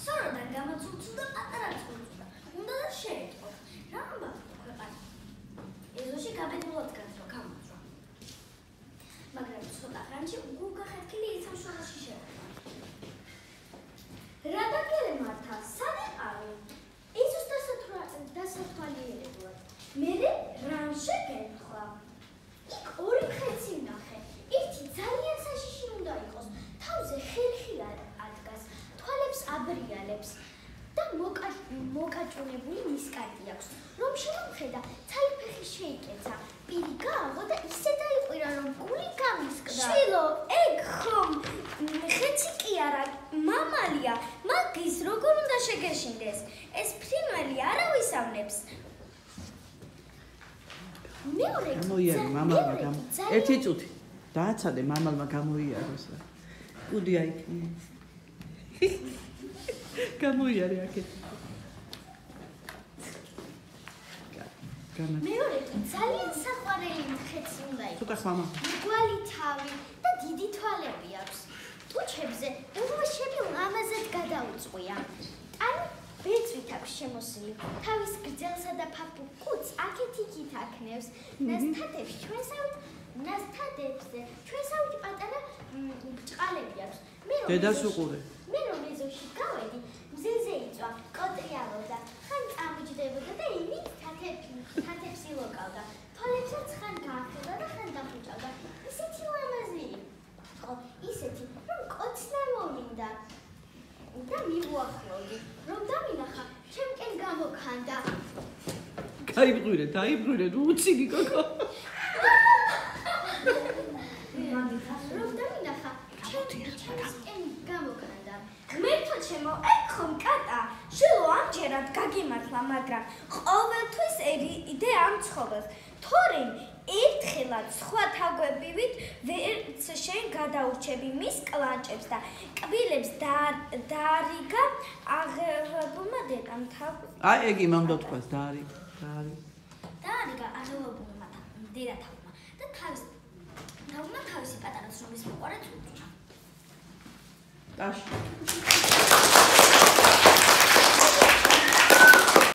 სოროდან გამოწუწუდა პატარა წუწუდა. უნდა და შეეტყო. რა ამბავ ქვეყანა? ეზოში გაბედულად გათრო გამოწვა. მაგრამ ცოტა ხანში უგუგახეთქილი იცავშორაში შევიდა. რა დაგელე მართა, სად იყავი? ეზოს დასათვალიერებლად. მერე რამ შეგეთხვა? იქ ორი ხეცი ვნახე. ერთი ძალიან საშიში უნდა იყოს. თავზე ხერხი ადგას, თვალებს აბრიალებს და მოკაჭუნებული ნისკარტი აქვს. რომ შემომხედა, ცალფეხი შეიკეცა. პირი გააღო და ისე დაიყვირა, რომ გული გამისკდა. შვილო, ეგ ხომ ხეცი კი არა, მამალია. მაგის როგორ უნდა შეგეშინდეს? ეს ფრინველი არა ვისავნებს. მეორე გამოიარე მამალმა ერთი წუთი დააცადე მამალმა გამოიაროს რა კუდი აიქნია გამოიარე აქეთ მეორე ძალიან საყვარელი ხეცი უნდა იყოს ცოტა ხამა მრგვალი თავი და დიდი თვალები აქვს ტუჩებზე ურვაშები ლამაზად გადაუწყვია ან ბეწვით აქვს შემოსილი თავის გრძელსა და ფაფუკ კუც აქეთ-იქით აქნევს ნასთადებში ჩვენსავით პატარა ბრჭყალები აქვს დედას უყურე მე რომ ეზოში გავედი მზეზე იწვა კოტრიალობდა ხან წამიჯდებოდა და იმით თათებს ილოკავდა თვალებსაც ხან გაახელა და ხან დახუჭავდა ისეთი ლამაზი იყო ისეთი რომ კოცნა მოვინდა და მივუახლოვდი რომ დამინახა ჩემკენ გამოქანდა გაიბრუნე დაიბრუნე უცინი კოკო რომ დამინახა ჩემკენ გამოქანდა ღმერთო ჩემო ეგ ხომ კატა შილო ამჯერად გაგიმართლა მაგრამ ყოველთვის იდე ამ ცხოველს თორემ ერთხელაც სხვა თაგვებივით ვერც შენ გადაურჩები მის კლანჭებს და კბილებს დაარიგა აღებულმა დედამ თაგვ აი ეგ იმამ დათქვას დაარიგა აღებულმა დედა თაგვმა და თავისი პატარა ცრომის მოყარეთ უთხრა ტაში